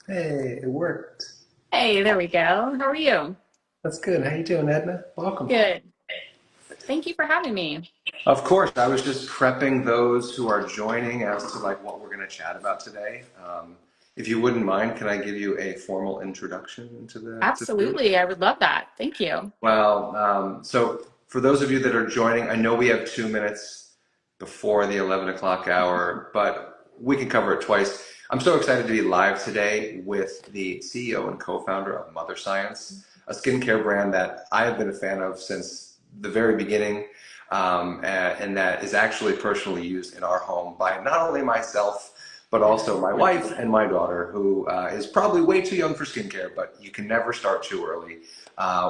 Hey, it worked. Hey, there we go. How are you? That's good. How you doing, Edna? Welcome. Good. Thank you for having me. Of course, I was just prepping those who are joining as to like what we're going to chat about today. If you wouldn't mind, can I give you a formal introduction to the group? Absolutely. I would love that. Thank you. Well, so for those of you that are joining, I know we have 2 minutes before the 11 o'clock hour, but we can cover it twice. I'm so excited to be live today with the CEO and co-founder of Mother Science, a skincare brand that I have been a fan of since the very beginning, and that is actually personally used in our home by not only myself, but also my wife and my daughter, who is probably way too young for skincare, but you can never start too early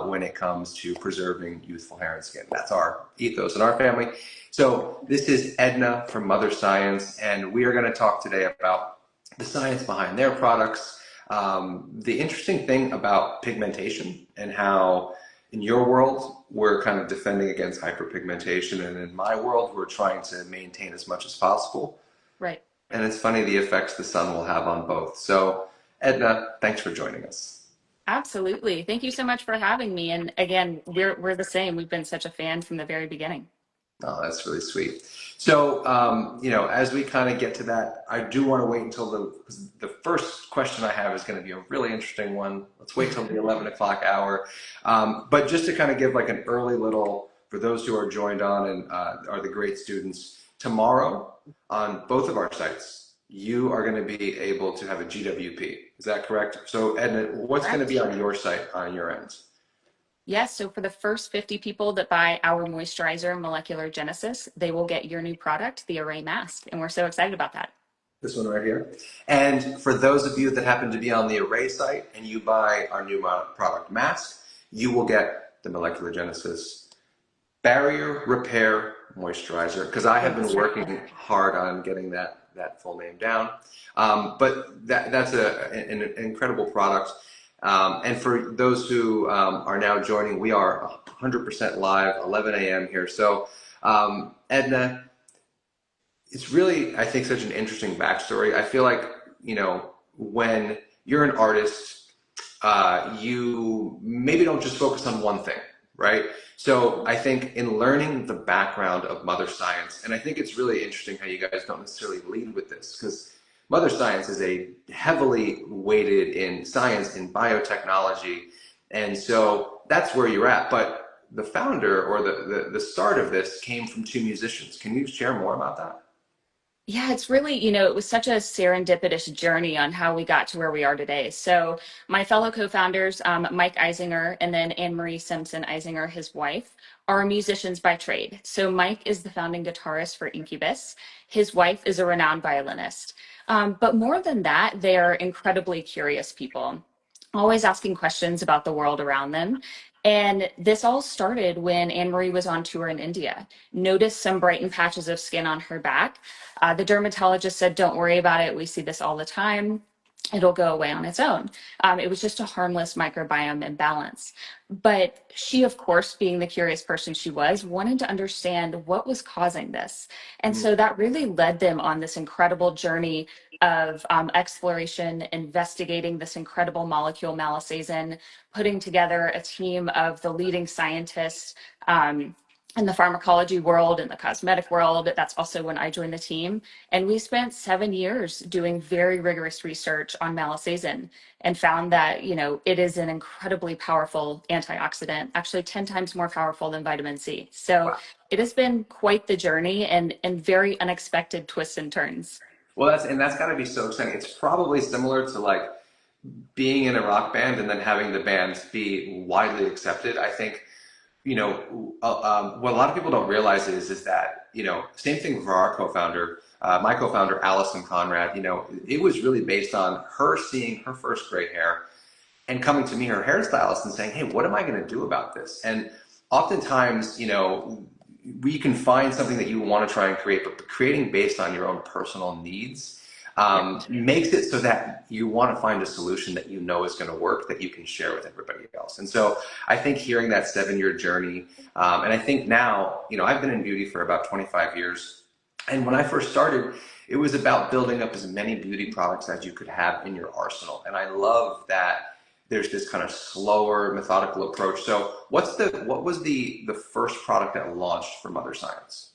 when it comes to preserving youthful hair and skin. That's our ethos in our family. So this is Edna from Mother Science, and we are going to talk today about the science behind their products, the interesting thing about pigmentation and how in your world we're kind of defending against hyperpigmentation, and in my world we're trying to maintain as much as possible. Right. And it's funny the effects the sun will have on both. So Edna, thanks for joining us. Absolutely. Thank you so much for having me. And again, we're the same. We've been such a fan from the very beginning. Oh, that's really sweet. So, as we kind of get to that, I do want to wait until the first question I have is going to be a really interesting one. Let's wait till the 11 o'clock hour. But just to kind of give like an early little, for those who are joined on and are the great students, tomorrow on both of our sites, you are going to be able to have a GWP. Is that correct? So, Edna, what's going to be Correct. on your site on your end? Yes. So for the first 50 people that buy our moisturizer, Molecular Genesis, they will get your new product, the Array mask. And we're so excited about that. This one right here. And for those of you that happen to be on the Array site and you buy our new product mask, you will get the Molecular Genesis Barrier Repair Moisturizer, because I have been That's right. working hard on getting that full name down. But that's an incredible product. And for those who are now joining, we are 100% live, 11 a.m. here. So, Edna, it's really, I think, such an interesting backstory. I feel like, when you're an artist, you maybe don't just focus on one thing, right? So I think in learning the background of Mother Science, and I think it's really interesting how you guys don't necessarily lead with this, because Mother Science is a heavily weighted in science, in biotechnology, and so that's where you're at. But the founder or the start of this came from two musicians. Can you share more about that? Yeah, it's really, it was such a serendipitous journey on how we got to where we are today. So, my fellow co-founders, Mike Eisinger and then Anne Marie Simpson Eisinger, his wife, are musicians by trade. So, Mike is the founding guitarist for Incubus. His wife is a renowned violinist. But more than that, they are incredibly curious people, always asking questions about the world around them. And this all started when Anne Marie was on tour in India, noticed some brightened patches of skin on her back. The dermatologist said, "Don't worry about it. We see this all the time. It'll go away on its own." It was just a harmless microbiome imbalance. But she, of course, being the curious person she was, wanted to understand what was causing this. And so that really led them on this incredible journey of exploration, investigating this incredible molecule, malisasin, putting together a team of the leading scientists. In the pharmacology world, in the cosmetic world. That's also when I joined the team. And we spent 7 years doing very rigorous research on malisasin and found that, it is an incredibly powerful antioxidant, actually 10 times more powerful than vitamin C. So Wow. it has been quite the journey and very unexpected twists and turns. Well, that's got to be so exciting. It's probably similar to like being in a rock band and then having the band be widely accepted. I think, what a lot of people don't realize is that, same thing for our co-founder, my co-founder, Allison Conrad, it was really based on her seeing her first gray hair and coming to me, her hairstylist, and saying, "Hey, what am I going to do about this?" And oftentimes, we can find something that you want to try and create, but creating based on your own personal needs Correct. makes it so that you want to find a solution that you know is going to work that you can share with everybody else. And so I think hearing that 7 year journey, and I think now, I've been in beauty for about 25 years. And when I first started, it was about building up as many beauty products as you could have in your arsenal. And I love that there's this kind of slower, methodical approach. So what was the first product that launched for Mother Science?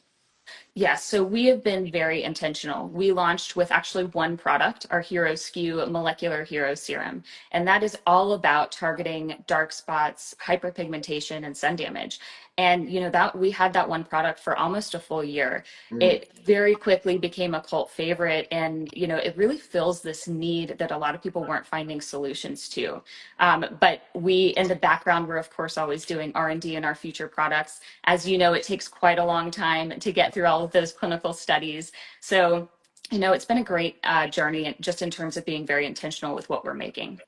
Yes, so we have been very intentional. We launched with actually one product, our Hero SKU Molecular Hero Serum, and that is all about targeting dark spots, hyperpigmentation, and sun damage. And that we had that one product for almost a full year. Mm. It very quickly became a cult favorite, and it really fills this need that a lot of people weren't finding solutions to. But we, in the background, we're of course always doing R&D in our future products. As you know, it takes quite a long time to get through all of those clinical studies. So, it's been a great journey just in terms of being very intentional with what we're making.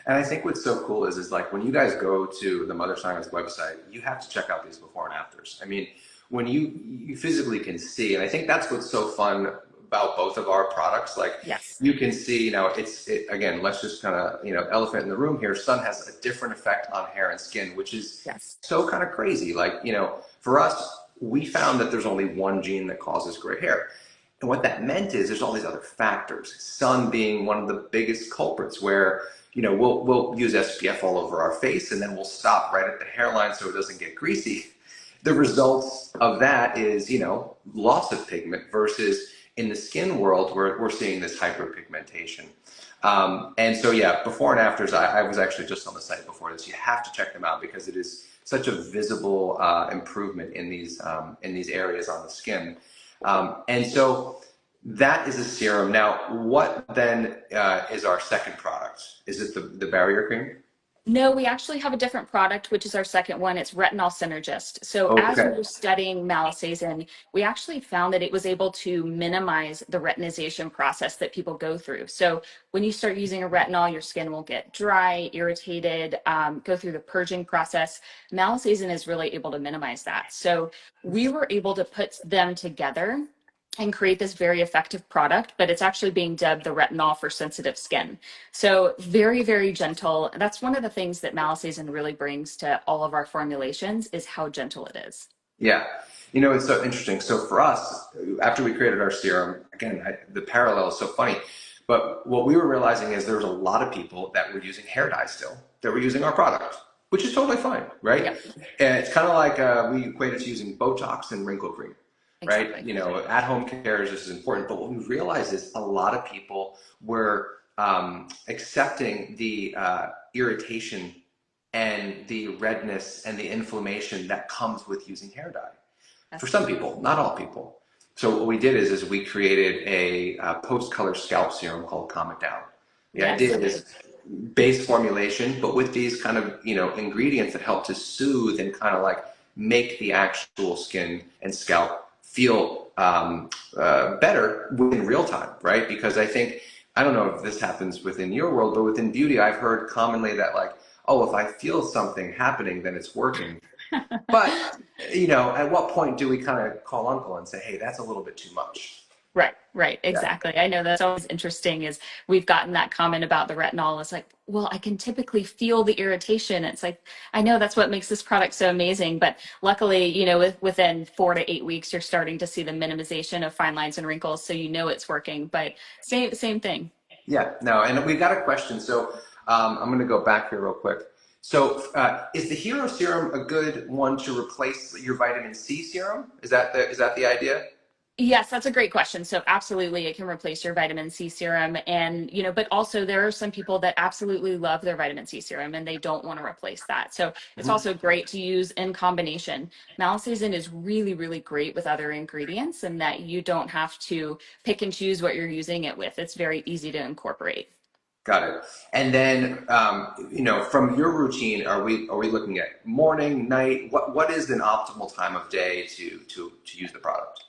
And I think what's so cool is like when you guys go to the Mother Science website, you have to check out these before and afters. I mean, when you physically can see, and I think that's what's so fun about both of our products. Like Yes. you can see, again, let's just kind of, elephant in the room here. Sun has a different effect on hair and skin, which is Yes. so kind of crazy. Like, for us, we found that there's only one gene that causes gray hair. And what that meant is there's all these other factors, sun being one of the biggest culprits where, we'll use SPF all over our face and then we'll stop right at the hairline so it doesn't get greasy. The results of that is, loss of pigment versus in the skin world where we're seeing this hyperpigmentation. And so, yeah, before and afters, I was actually just on the site before this. You have to check them out because it is such a visible improvement in these areas on the skin. And so that is a serum. Now, what then is our second product? Is it the barrier cream? No, we actually have a different product, which is our second one. It's retinol synergist. So as we Okay. were studying malisasin, we actually found that it was able to minimize the retinization process that people go through. So when you start using a retinol, your skin will get dry, irritated, go through the purging process. Malisasin is really able to minimize that. So we were able to put them together and create this very effective product, but it's actually being dubbed the retinol for sensitive skin. So very, very gentle. That's one of the things that malisasin really brings to all of our formulations is how gentle it is. Yeah. It's so interesting. So for us, after we created our serum, again, the parallel is so funny. But what we were realizing is there was a lot of people that were using hair dye still that were using our product, which is totally fine, right? Yep, And it's kind of like we equate it to using Botox and wrinkle cream, right? exactly. At-home care is just as important. But what we realized is a lot of people were accepting the irritation and the redness and the inflammation that comes with using hair dye. For Yes. some people, not all people. So what we did is we created a post-color scalp serum called Calm It Down. The Yes. idea is base formulation, but with these kind of ingredients that help to soothe and kind of like make the actual skin and scalp feel better within real time, right? Because I don't know if this happens within your world, but within beauty, I've heard commonly that like, oh, if I feel something happening, then it's working. But, at what point do we kind of call uncle and say, hey, that's a little bit too much? Right, right, Yeah. exactly. I know that's always interesting is we've gotten that comment about the retinol. It's like, well, I can typically feel the irritation. It's like, I know that's what makes this product so amazing, but luckily, within 4 to 8 weeks, you're starting to see the minimization of fine lines and wrinkles, so it's working. But same thing. Yeah, no, and we got a question. So I'm going to go back here real quick. So is the Hero Serum a good one to replace your vitamin C serum? Is that the idea? Yes, that's a great question. So absolutely, it can replace your vitamin C serum. And, but also there are some people that absolutely love their vitamin C serum and they don't want to replace that. So it's Mhm. also great to use in combination. Malisatin is really, really great with other ingredients and that you don't have to pick and choose what you're using it with. It's very easy to incorporate. Got it. And then, from your routine, are we looking at morning, night? What is an optimal time of day to use the product?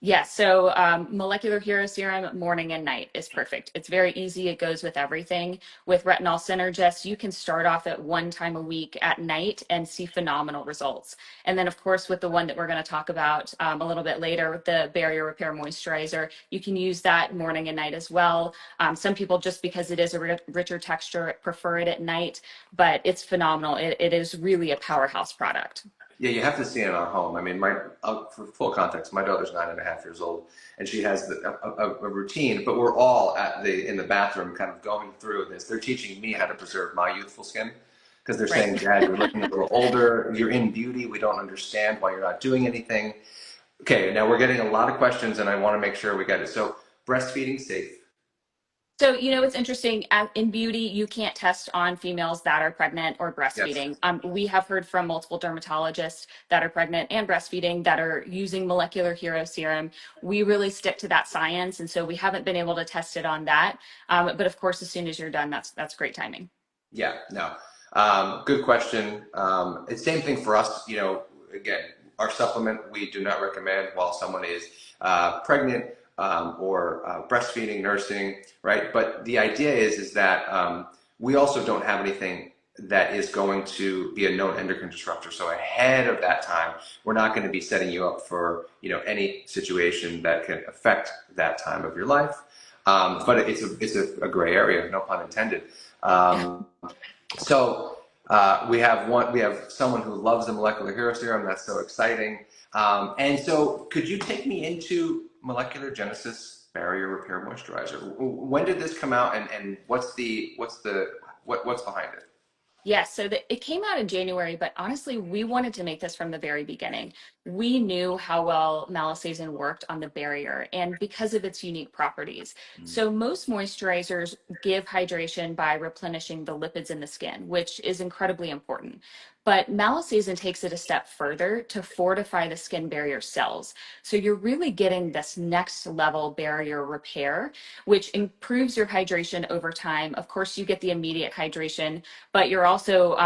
Yes, so molecular hero serum morning and night is perfect. It's very easy. It goes with everything. With retinol synergist, you can start off at one time a week at night and see phenomenal results. And then, of course, with the one that we're going to talk about a little bit later, with the barrier repair moisturizer, you can use that morning and night as well. Some people, just because it is a richer texture, prefer it at night, but it's phenomenal. It is really a powerhouse product. Yeah, you have to see it in our home. I mean, for full context, my daughter's 9.5 years old, and she has a routine. But we're all in the bathroom, kind of going through this. They're teaching me how to preserve my youthful skin because they're Right. saying, "Dad, you're looking a little older. You're in beauty. We don't understand why you're not doing anything." Okay, now we're getting a lot of questions, and I want to make sure we get it. So, breastfeeding safe? So, it's interesting. In beauty, you can't test on females that are pregnant or Yes. breastfeeding. We have heard from multiple dermatologists that are pregnant and breastfeeding that are using molecular hero serum. We really stick to that science, and so we haven't been able to test it on that. But of course, as soon as you're done, that's great timing. Yeah, no. Good question. It's same thing for us. Again, our supplement we do not recommend while someone is pregnant or breastfeeding, nursing, right? But the idea is that we also don't have anything that is going to be a known endocrine disruptor. So ahead of that time, we're not going to be setting you up for any situation that can affect that time of your life. But it's a gray area, no pun intended. Yeah. Um, so we have someone who loves the molecular hero serum. That's so exciting. And so could you take me into molecular genesis barrier repair moisturizer? When did this come out, and what's behind it? Yes, so it came out in January, but honestly, we wanted to make this from the very beginning. We knew how well Malisazen worked on the barrier and because of its unique properties. So most moisturizers give hydration by replenishing the lipids in the skin, which is incredibly important. But Malisazen takes it a step further to fortify the skin barrier cells. So you're really getting this next level barrier repair, which improves your hydration over time. Of course, you get the immediate hydration, but you're also,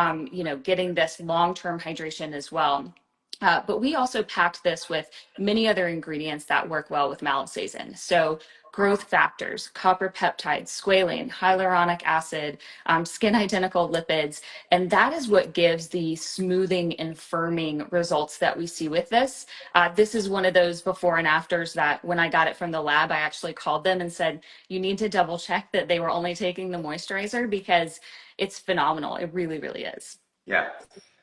getting this long-term hydration as well. But we also packed this with many other ingredients that work well with Malisazen. So growth factors, copper peptides, squalane, hyaluronic acid, skin identical lipids. And that is what gives the smoothing and firming results that we see with this. This is one of those before and afters that when I got it from the lab, I actually called them and said, you need to double check that they were only taking the moisturizer because it's phenomenal. It really, really is. Yeah,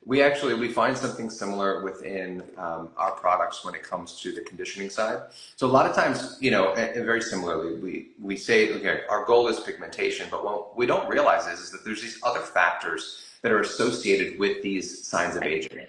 we find something similar within our products when it comes to the conditioning side. So a lot of times, and very similarly, we say, okay, our goal is pigmentation, but what we don't realize is that there's these other factors that are associated with these signs of Right. aging.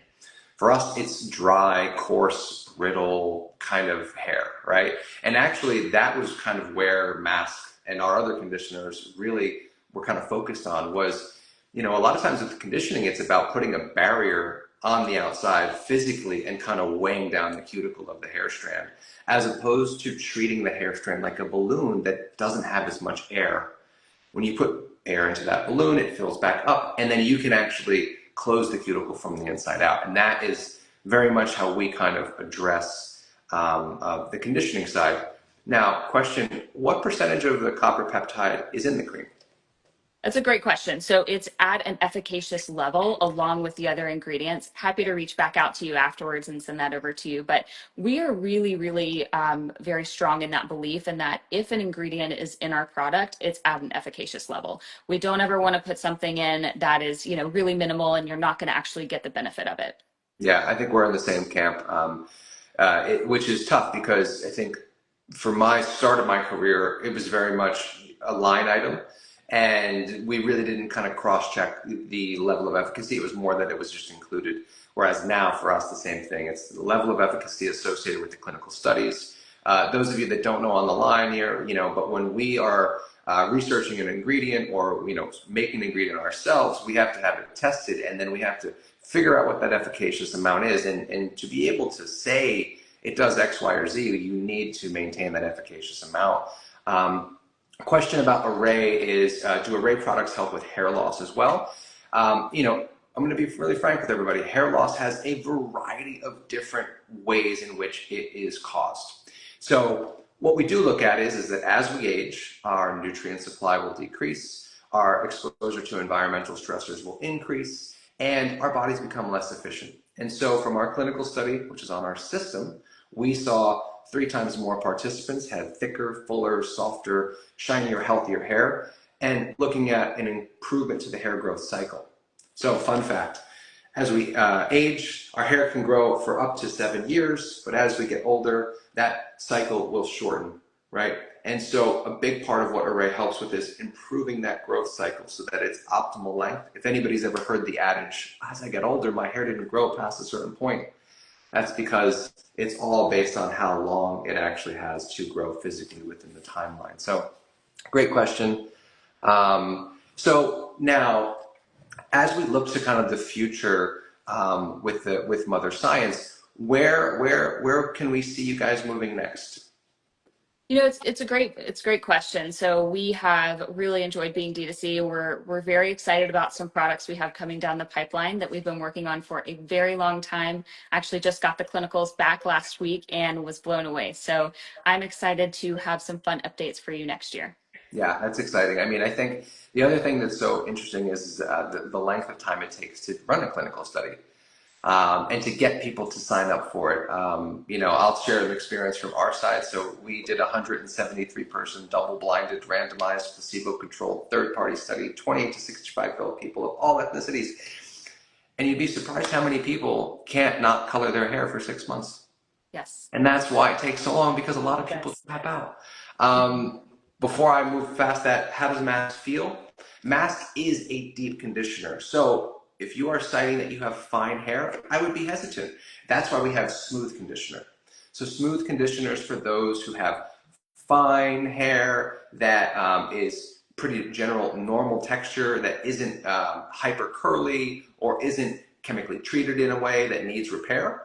For us, it's dry, coarse, brittle kind of hair, right? And actually, that was kind of where mask and our other conditioners really were kind of focused on was, a lot of times with conditioning, it's about putting a barrier on the outside physically and kind of weighing down the cuticle of the hair strand, as opposed to treating the hair strand like a balloon that doesn't have as much air. When you put air into that balloon, it fills back up, and then you can actually close the cuticle from the inside out. And that is very much how we kind of address the conditioning side. Now, question, what percentage of the copper peptide is in the cream? That's a great question. So it's at an efficacious level along with the other ingredients. Happy to reach back out to you afterwards and send that over to you. But we are really, really very strong in that belief and that if an ingredient is in our product, it's at an efficacious level. We don't ever want to put something in that is, really minimal and you're not going to actually get the benefit of it. Yeah, I think we're in the same camp, which is tough because I think for my start of my career, it was very much a line item. And we really didn't kind of cross-check the level of efficacy. It was more that it was just included. Whereas now for us, the same thing. It's the level of efficacy associated with the clinical studies. Those of you that don't know on the line here, but when we are researching an ingredient or, making an ingredient ourselves, we have to have it tested and then we have to figure out what that efficacious amount is. And to be able to say it does X, Y, or Z, you need to maintain that efficacious amount. Question about Arey is, do Arey products help with hair loss as well? I'm going to be really frank with everybody. Hair loss has a variety of different ways in which it is caused. So what we do look at is that as we age, our nutrient supply will decrease, our exposure to environmental stressors will increase, and our bodies become less efficient. And so from our clinical study, which is on our system, we saw 3 times more participants had thicker, fuller, softer, shinier, healthier hair, and looking at an improvement to the hair growth cycle. So fun fact, as we age, our hair can grow for up to 7 years, but as we get older, that cycle will shorten, right? And so a big part of what Arey helps with is improving that growth cycle so that it's optimal length. If anybody's ever heard the adage, as I get older, my hair didn't grow past a certain point, that's because it's all based on how long it actually has to grow physically within the timeline. So great question. So now, as we look to kind of the future with Mother Science, where can we see you guys moving next? It's a great question. So we have really enjoyed being D2C. We're very excited about some products we have coming down the pipeline that we've been working on for a very long time. Actually, just got the clinicals back last week and was blown away. So I'm excited to have some fun updates for you next year. Yeah, that's exciting. I mean, I think the other thing that's so interesting is the length of time it takes to run a clinical study. And to get people to sign up for it. I'll share an experience from our side. So we did a 173-person, double-blinded, randomized, placebo-controlled, third-party study, 28 to 65-year-old people of all ethnicities. And you'd be surprised how many people can't not color their hair for 6 months. Yes. And that's why it takes so long, because a lot of people Yes. tap out. Mhm. Before I move past that, how does mask feel? Mask is a deep conditioner. So if you are citing that you have fine hair, I would be hesitant. That's why we have smooth conditioner. So smooth conditioners for those who have fine hair that is pretty general normal texture, that isn't hyper curly or isn't chemically treated in a way that needs repair.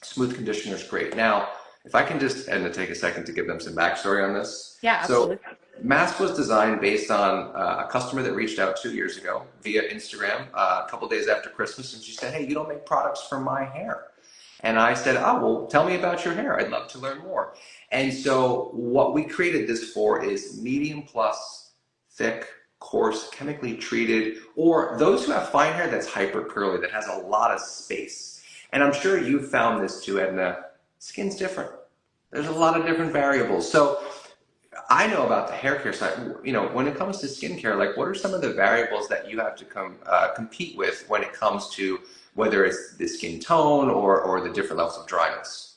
Smooth conditioner is great. Now, if I can just and to take a second to give them some backstory on this. Yeah, So absolutely. Mask was designed based on a customer that reached out 2 years ago via Instagram a couple days after Christmas, and she said, "Hey, you don't make products for my hair." And I said, "Oh, well, tell me about your hair. I'd love to learn more." And so what we created this for is medium plus, thick, coarse, chemically treated, or those who have fine hair that's hyper curly, that has a lot of space. And I'm sure you've found this too, Edna. Skin's different. There's a lot of different variables. So I know about the hair care side. When it comes to skincare, like what are some of the variables that you have to compete with when it comes to whether it's the skin tone or the different levels of dryness?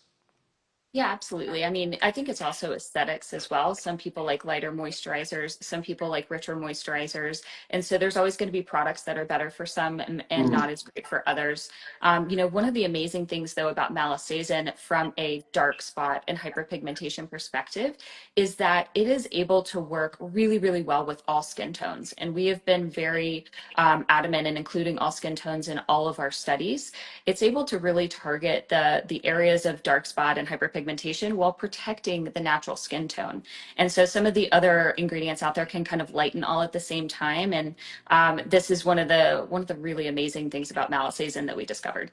Yeah, absolutely. I mean, I think it's also aesthetics as well. Some people like lighter moisturizers, some people like richer moisturizers. And so there's always going to be products that are better for some and not as great for others. One of the amazing things though about Malasazen from a dark spot and hyperpigmentation perspective is that it is able to work really, really well with all skin tones. And we have been very adamant in including all skin tones in all of our studies. It's able to really target the areas of dark spot and hyperpigmentation while protecting the natural skin tone. And so some of the other ingredients out there can kind of lighten all at the same time. And this is one of the really amazing things about Malasazen that we discovered.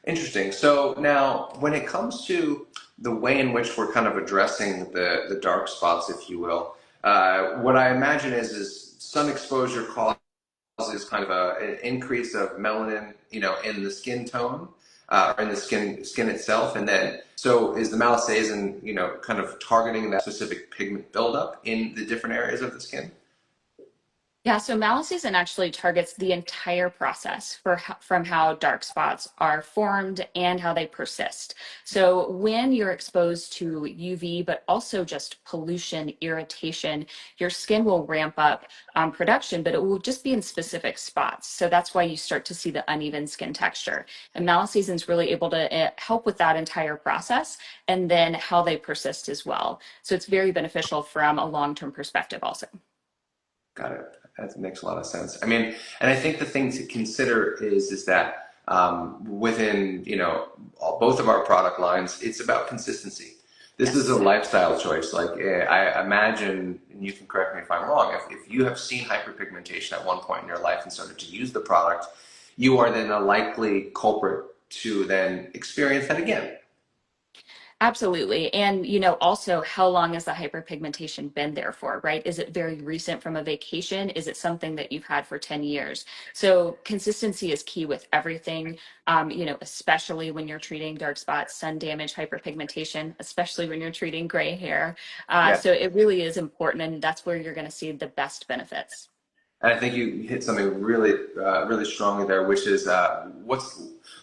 Interesting. So now, when it comes to the way in which we're kind of addressing the dark spots, if you will, what I imagine is sun exposure causes kind of an increase of melanin, in the skin tone, or in the skin itself, and then so is the Malasazen, kind of targeting that specific pigment buildup in the different areas of the skin? Yeah, so Malassezin actually targets the entire process from how dark spots are formed and how they persist. So when you're exposed to UV, but also just pollution, irritation, your skin will ramp up production, but it will just be in specific spots. So that's why you start to see the uneven skin texture. And Malassezin is really able to help with that entire process and then how they persist as well. So it's very beneficial from a long-term perspective also. Got it. That makes a lot of sense. I mean, and I think the thing to consider is that within both of our product lines, it's about consistency. This is a Yes. lifestyle choice. Like I imagine, and you can correct me if I'm wrong, if you have seen hyperpigmentation at one point in your life and started to use the product, you are then a likely culprit to then experience that again. Absolutely. And, also how long has the hyperpigmentation been there for, right? Is it very recent from a vacation? Is it something that you've had for 10 years? So consistency is key with everything, especially when you're treating dark spots, sun damage, hyperpigmentation, especially when you're treating gray hair. Yeah. So it really is important, and that's where you're going to see the best benefits. And I think you hit something really, really strongly there, which is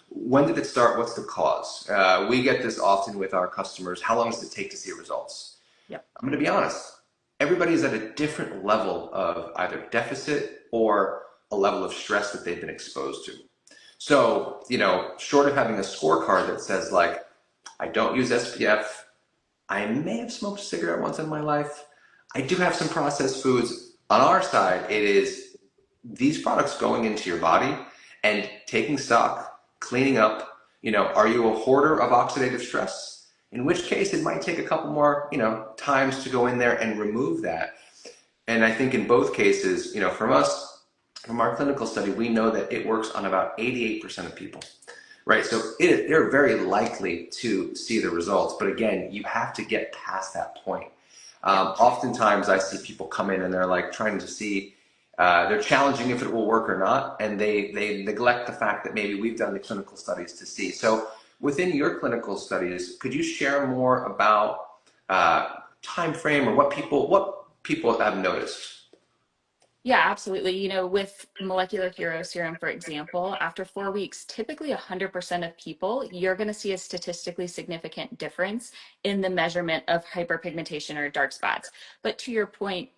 when did it start? What's the cause? We get this often with our customers. How long does it take to see results? Yep. I'm going to be honest. Everybody's at a different level of either deficit or a level of stress that they've been exposed to. So, short of having a scorecard that says like, I don't use SPF, I may have smoked a cigarette once in my life, I do have some processed foods. On our side, it is these products going into your body and taking stock, cleaning up. Are you a hoarder of oxidative stress? In which case, it might take a couple more, times to go in there and remove that. And I think in both cases, from us, from our clinical study, we know that it works on about 88% of people, right? So they're very likely to see the results. But again, you have to get past that point. Oftentimes I see people come in and they're like trying to see, they're challenging if it will work or not, and they neglect the fact that maybe we've done the clinical studies to see. So within your clinical studies, could you share more about time frame or what people have noticed? Yeah, absolutely. With molecular hero serum, for example, after 4 weeks, typically 100% of people, you're going to see a statistically significant difference in the measurement of hyperpigmentation or dark spots. But to your point,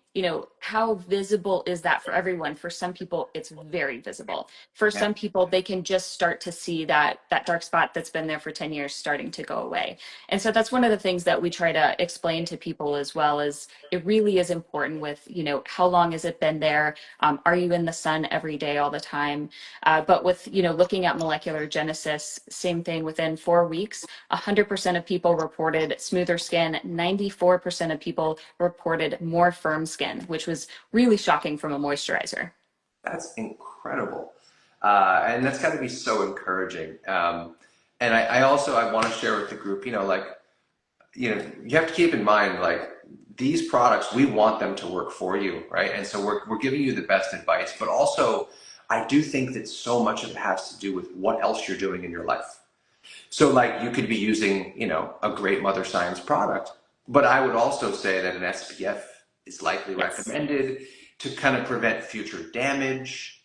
how visible is that for everyone? For some people, it's very visible. For Yeah. some people, they can just start to see that dark spot that's been there for 10 years starting to go away. And so that's one of the things that we try to explain to people as well, as it really is important with, how long has it been there? Are you in the sun every day, all the time? But with, looking at molecular genesis, same thing. Within 4 weeks, 100% of people reported smoother skin. 94% of people reported more firm skin, which was really shocking from a moisturizer. That's incredible. And that's got to be so encouraging. And I want to share with the group, you have to keep in mind, like, these products, we want them to work for you, right? And so we're giving you the best advice, but also I do think that so much of it has to do with what else you're doing in your life. So like you could be using, a great Mother Science product, but I would also say that an SPF is likely Yes, recommended to kind of prevent future damage,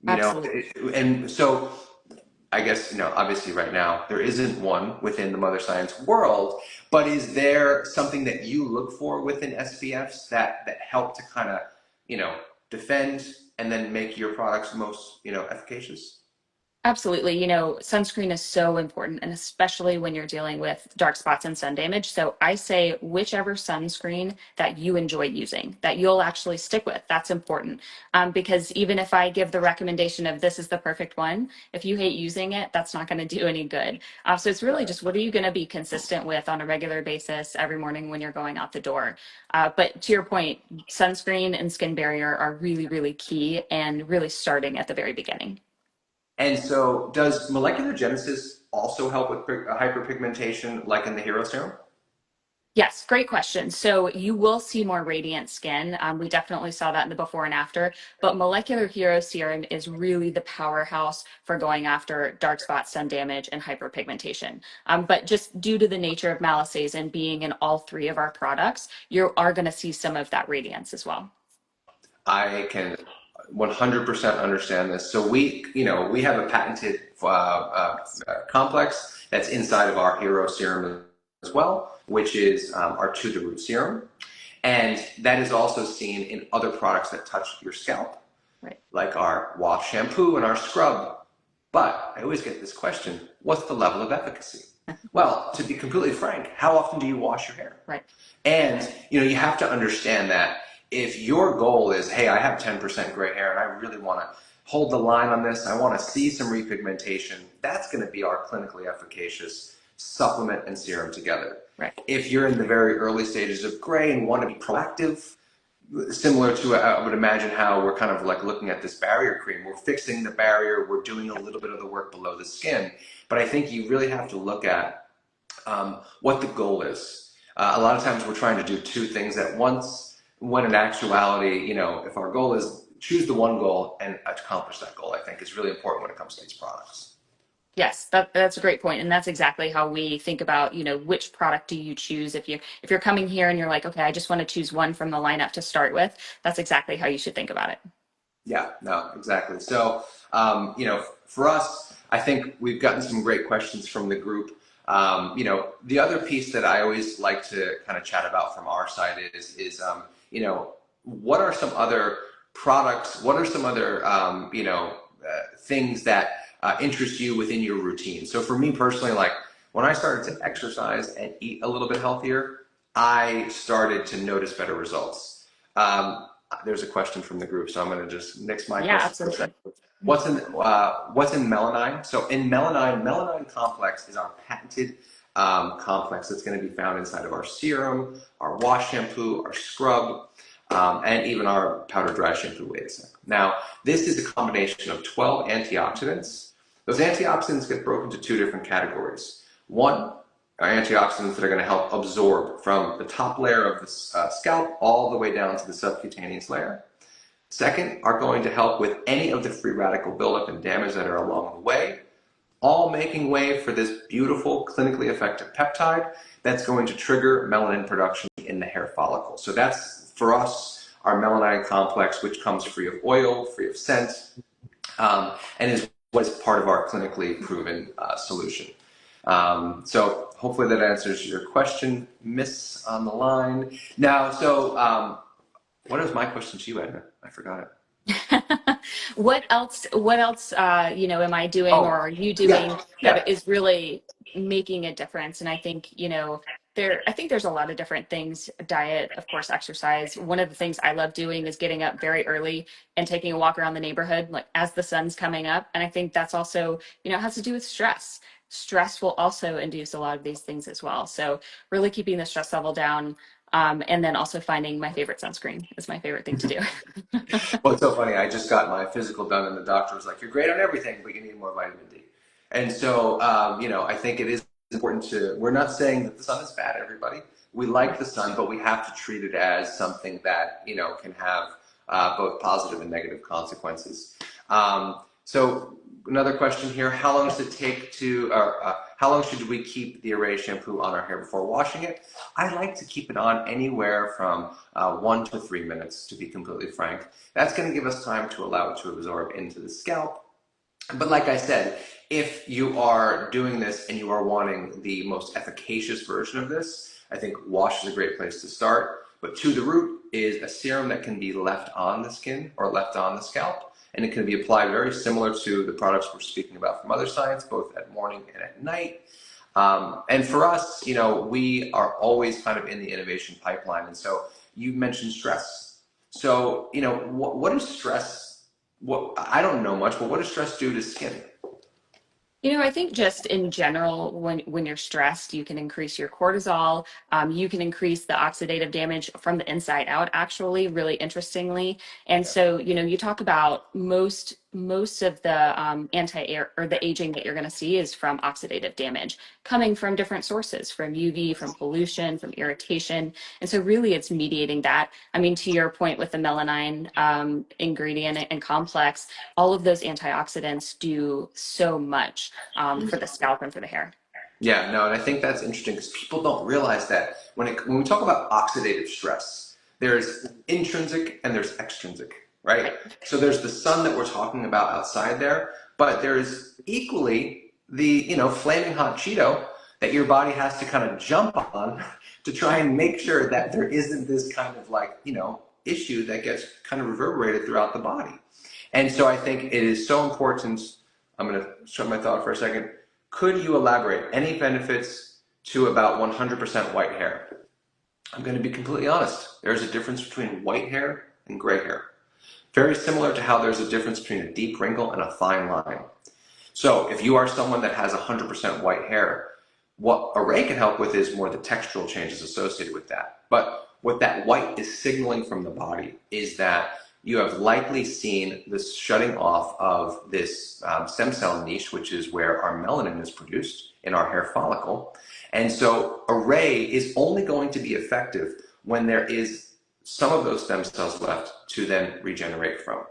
absolutely. and so I guess, obviously right now there isn't one within the Mother Science world, but is there something that you look for within SPFs that help to kind of, you know, defend and then make your products most, efficacious? Absolutely. Sunscreen is so important, and especially when you're dealing with dark spots and sun damage. So I say whichever sunscreen that you enjoy using, that you'll actually stick with, that's important. Because even if I give the recommendation of this is the perfect one, if you hate using it, that's not going to do any good. So it's really Right. just what are you going to be consistent with on a regular basis every morning when you're going out the door. But to your point, sunscreen and skin barrier are really, really key and really starting at the very beginning. And so does molecular genesis also help with hyperpigmentation like in the hero serum? Yes, great question. So you will see more radiant skin. We definitely saw that in the before and after, but molecular hero serum is really the powerhouse for going after dark spot, sun damage, and hyperpigmentation. But just due to the nature of Malisazen being in all three of our products, you are going to see some of that radiance as well. I can 100% understand this. So we have a patented complex that's inside of our hero serum as well, which is our to the root serum. And that is also seen in other products that touch your scalp, Right. like our wash shampoo and our scrub. But I always get this question, what's the level of efficacy? Well, to be completely frank, how often do you wash your hair? Right. And you have to understand that if your goal is, hey, I have 10% gray hair and I really want to hold the line on this, I want to see some repigmentation, that's going to be our clinically efficacious supplement and serum together. Right. If you're in the very early stages of gray and want to be proactive, similar to, I would imagine how we're kind of like looking at this barrier cream. We're fixing the barrier, we're doing a little bit of the work below the skin. But I think you really have to look at what the goal is. A lot of times we're trying to do two things at once, when in actuality, if our goal is choose the one goal and accomplish that goal, I think is really important when it comes to these products. Yes, that's a great point, and that's exactly how we think about, which product do you choose if you're coming here and you're like, okay, I just want to choose one from the lineup to start with. That's exactly how you should think about it. Yeah, no, exactly. So, for us, I think we've gotten some great questions from the group. The other piece that I always like to kind of chat about from our side is what are some other products? What are some other, things that interest you within your routine? So for me personally, like when I started to exercise and eat a little bit healthier, I started to notice better results. There's a question from the group, so I'm going to just nix my Yeah, question for a absolutely. second. What's in melanine? So in melanine complex is our patented complex that's going to be found inside of our serum, our wash shampoo, our scrub, and even our powder dry shampoo. Wait a second. Now, this is a combination of 12 antioxidants. Those antioxidants get broken into two different categories. One are antioxidants that are going to help absorb from the top layer of the scalp all the way down to the subcutaneous layer. Second, are going to help with any of the free radical buildup and damage that are along the way, all making way for this beautiful, clinically effective peptide that's going to trigger melanin production in the hair follicle. So that's, for us, our melanine complex, which comes free of oil, free of scent, and is what is part of our clinically proven solution. So hopefully that answers your question, Miss on the line. Now, what was my question to you, Edna? I forgot it. What else, am I doing or Oh, are you yeah, doing yeah, that is really making a difference? And I think, I think there's a lot of different things, diet, of course, exercise. One of the things I love doing is getting up very early and taking a walk around the neighborhood, like as the sun's coming up. And I think that's also, has to do with stress. Stress will also induce a lot of these things as well. So really keeping the stress level down. And then also finding my favorite sunscreen is my favorite thing to do. Well, it's so funny. I just got my physical done, and the doctor was like, "You're great on everything, but you need more vitamin D." And so, I think it is important to. We're not saying that the sun is bad, everybody. We like the sun, but we have to treat it as something that can have both positive and negative consequences. So, another question here: how long does it take to, how long should we keep the Arey shampoo on our hair before washing it? I like to keep it on anywhere from 1 to 3 minutes, to be completely frank. That's going to give us time to allow it to absorb into the scalp. But like I said, if you are doing this and you are wanting the most efficacious version of this, I think wash is a great place to start. But to the root is a serum that can be left on the skin or left on the scalp. And it can be applied very similar to the products we're speaking about from Other Science, both at morning and at night. And for us, we are always kind of in the innovation pipeline. And so you mentioned stress. So, what is stress? I don't know much, but what does stress do to skin? I think just in general, when you're stressed, you can increase your cortisol. You can increase the oxidative damage from the inside out, actually, really interestingly. And Yeah. so, you talk about most of the anti-air or the aging that you're going to see is from oxidative damage coming from different sources, from UV, from pollution, from irritation. And so really it's mediating that. I mean, to your point with the melanine ingredient and complex, all of those antioxidants do so much for the scalp and for the hair. Yeah, no, and I think that's interesting because people don't realize that when we talk about oxidative stress, there's intrinsic and there's extrinsic, right? Right. So there's the sun that we're talking about outside there, but there's equally the, flaming hot Cheeto that your body has to kind of jump on to try and make sure that there isn't this kind of like, issue that gets kind of reverberated throughout the body. And so I think it is so important. I'm going to shut my thought for a second. Could you elaborate any benefits to about 100% white hair? I'm going to be completely honest. There's a difference between white hair and gray hair. Very similar to how there's a difference between a deep wrinkle and a fine line. So if you are someone that has 100% white hair, what Arey can help with is more the textural changes associated with that. But what that white is signaling from the body is that you have likely seen this shutting off of this stem cell niche, which is where our melanin is produced in our hair follicle. And so Arey is only going to be effective when there is some of those stem cells left to then regenerate from.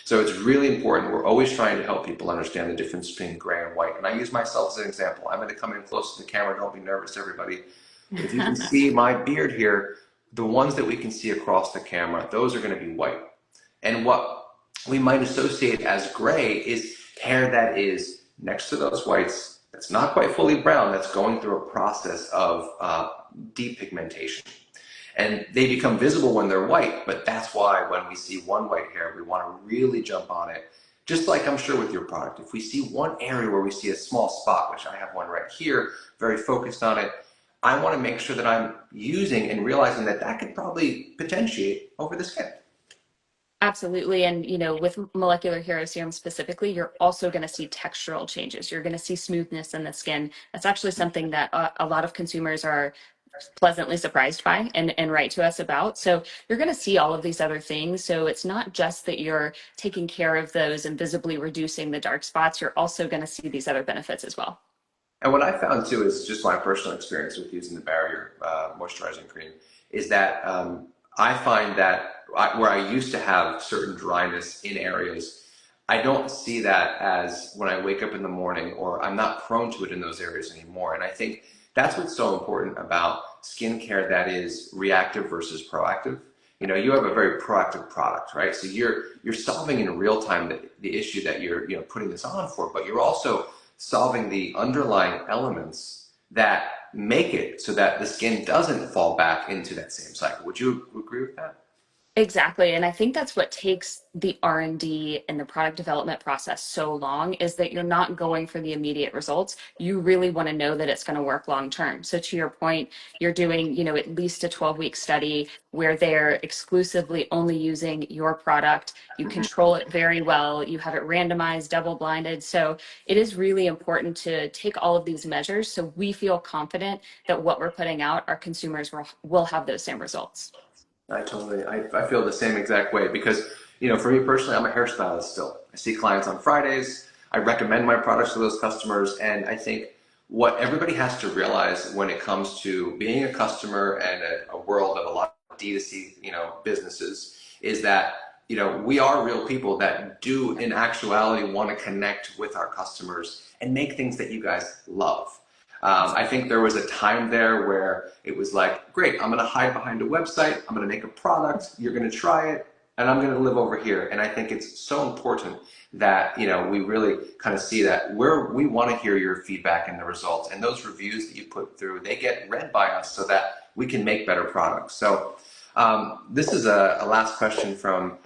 So it's really important. We're always trying to help people understand the difference between gray and white. And I use myself as an example. I'm going to come in close to the camera. Don't be nervous, everybody. If you can see my beard here, the ones that we can see across the camera, those are going to be white. And what we might associate as gray is hair that is next to those whites, that's not quite fully brown, that's going through a process of depigmentation. And they become visible when they're white, but that's why when we see one white hair, we want to really jump on it. Just like I'm sure with your product, if we see one area where we see a small spot, which I have one right here, very focused on it, I want to make sure that I'm using and realizing that that could probably potentiate over the skin. Absolutely. And, with molecular hero serum specifically, you're also going to see textural changes. You're going to see smoothness in the skin. That's actually something that a lot of consumers are pleasantly surprised by and write to us about. So you're going to see all of these other things. So it's not just that you're taking care of those and visibly reducing the dark spots. You're also going to see these other benefits as well. And what I found too is just my personal experience with using the barrier moisturizing cream is that I find that where I used to have certain dryness in areas, I don't see that as when I wake up in the morning, or I'm not prone to it in those areas anymore. And I think that's what's so important about skincare that is reactive versus proactive. You know, you have a very proactive product, right? So you're solving in real time the issue that you're putting this on for, but you're also solving the underlying elements that make it so that the skin doesn't fall back into that same cycle. Would you agree with that? Exactly. And I think that's what takes the R&D and the product development process so long, is that you're not going for the immediate results. You really want to know that it's going to work long term. So to your point, you're doing, at least a 12-week study where they're exclusively only using your product. You control it very well. You have it randomized, double blinded. So it is really important to take all of these measures so we feel confident that what we're putting out, our consumers will have those same results. I feel the same exact way because, for me personally, I'm a hairstylist still. I see clients on Fridays. I recommend my products to those customers. And I think what everybody has to realize when it comes to being a customer and a world of a lot of D2C, businesses is that, we are real people that do in actuality want to connect with our customers and make things that you guys love. I think there was a time there where it was like, great, I'm going to hide behind a website, I'm going to make a product, you're going to try it, and I'm going to live over here. And I think it's so important that, we really kind of see that we want to hear your feedback and the results. And those reviews that you put through, they get read by us so that we can make better products. So this is a last question from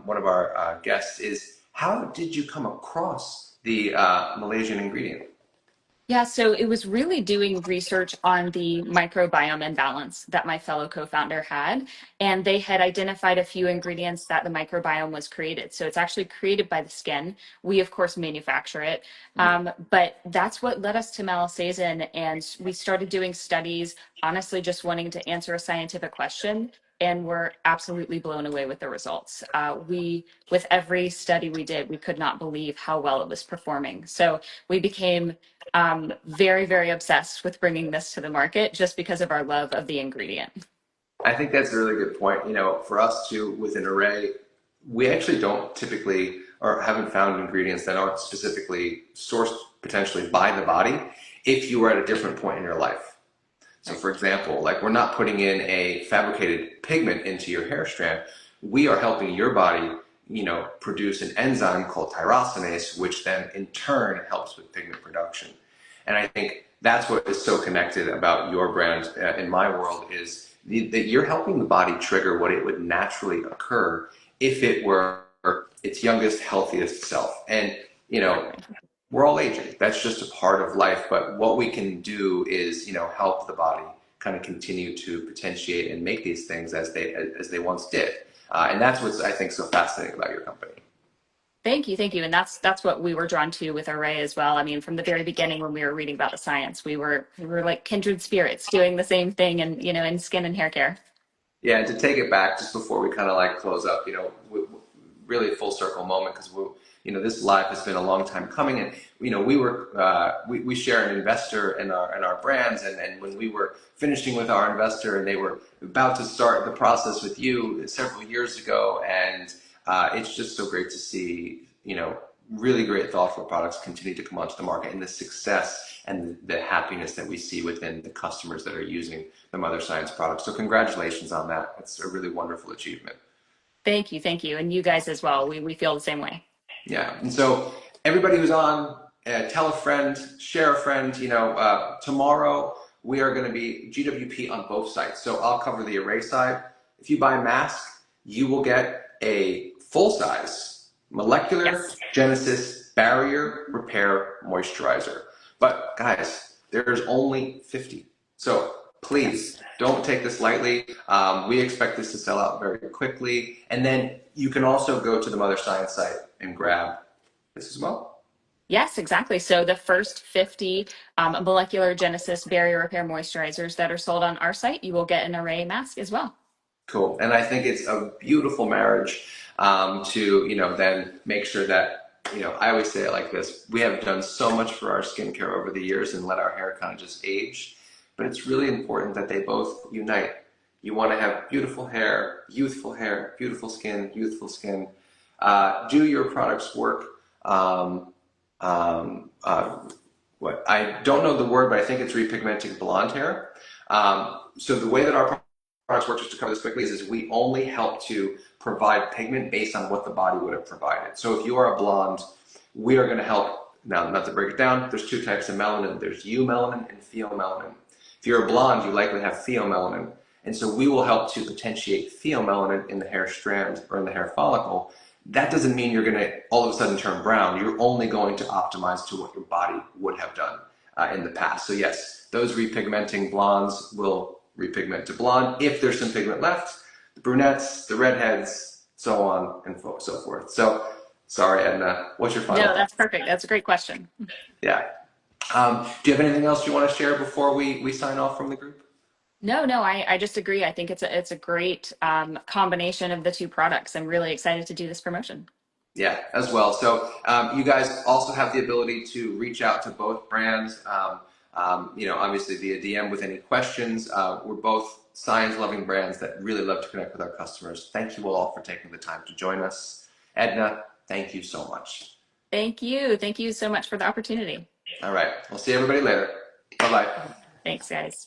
one of our guests is, how did you come across the Malaysian ingredient? Yeah, so it was really doing research on the microbiome imbalance that my fellow co-founder had. And they had identified a few ingredients that the microbiome was created. So it's actually created by the skin. We, of course, manufacture it. But that's what led us to Malasazen. And we started doing studies, honestly, just wanting to answer a scientific question. And we're absolutely blown away with the results. With every study we did, we could not believe how well it was performing. So we became very, very obsessed with bringing this to the market just because of our love of the ingredient. I think that's a really good point. For us too, within Arey, we actually don't typically or haven't found ingredients that aren't specifically sourced potentially by the body if you are at a different point in your life. So for example, like we're not putting in a fabricated pigment into your hair strand. We are helping your body, produce an enzyme called tyrosinase, which then in turn helps with pigment production. And I think that's what is so connected about your brand in my world is that you're helping the body trigger what it would naturally occur if it were its youngest, healthiest self. And, we're all aging. That's just a part of life. But what we can do is, help the body kind of continue to potentiate and make these things as they once did. And that's what's, I think, so fascinating about your company. Thank you, thank you. And that's what we were drawn to with Arey as well. I mean, from the very beginning when we were reading about the science, we were like kindred spirits doing the same thing and in skin and hair care. Yeah, and to take it back just before we kind of like close up, really a full circle moment because this live has been a long time coming, and we share an investor in our brands, and when we were finishing with our investor and they were about to start the process with you several years ago, and it's just so great to see really great thoughtful products continue to come onto the market and the success and the happiness that we see within the customers that are using the Mother Science products. So congratulations on that. It's a really wonderful achievement. Thank you. And you guys as well. We feel the same way. Yeah, and so everybody who's on, tell a friend, share a friend. Tomorrow we are going to be GWP on both sites. So I'll cover the Arey side. If you buy a mask, you will get a full-size molecular Yes. Genesis barrier repair moisturizer. But guys, there's only 50. So Yes. please don't take this lightly. We expect this to sell out very quickly. And then you can also go to the Mother Science site and grab this as well. Yes, exactly. So the first 50 molecular Genesis barrier repair moisturizers that are sold on our site, you will get an Arey mask as well. Cool. And I think it's a beautiful marriage to, then make sure that, I always say it like this. We have done so much for our skincare over the years and let our hair kind of just age. But it's really important that they both unite. You want to have beautiful hair, beautiful skin, youthful skin. Do your products work? What I don't know the word, but I think it's repigmenting blonde hair. So the way that our products work, just to cover this quickly, is we only help to provide pigment based on what the body would have provided. So if you are a blonde, we are going to help. Now, not to break it down, there's two types of melanin. There's eumelanin and pheomelanin. If you're a blonde, you likely have pheomelanin. And so we will help to potentiate pheomelanin in the hair strand or in the hair follicle. That doesn't mean you're going to all of a sudden turn brown. You're only going to optimize to what your body would have done in the past. So yes, those repigmenting blondes will repigment to blonde if there's some pigment left. The brunettes, the redheads, so on and so forth. So sorry, Edna, what's your final No, thought? that's perfect. That's a great question. Yeah. Do you have anything else you want to share before we sign off from the group? No, I just agree. I think it's a great combination of the two products. I'm really excited to do this promotion. Yeah, as well. So you guys also have the ability to reach out to both brands, obviously via DM with any questions. We're both science-loving brands that really love to connect with our customers. Thank you all for taking the time to join us. Edna, thank you so much. Thank you. Thank you so much for the opportunity. All right, we'll see everybody later. Bye-bye. Thanks, guys.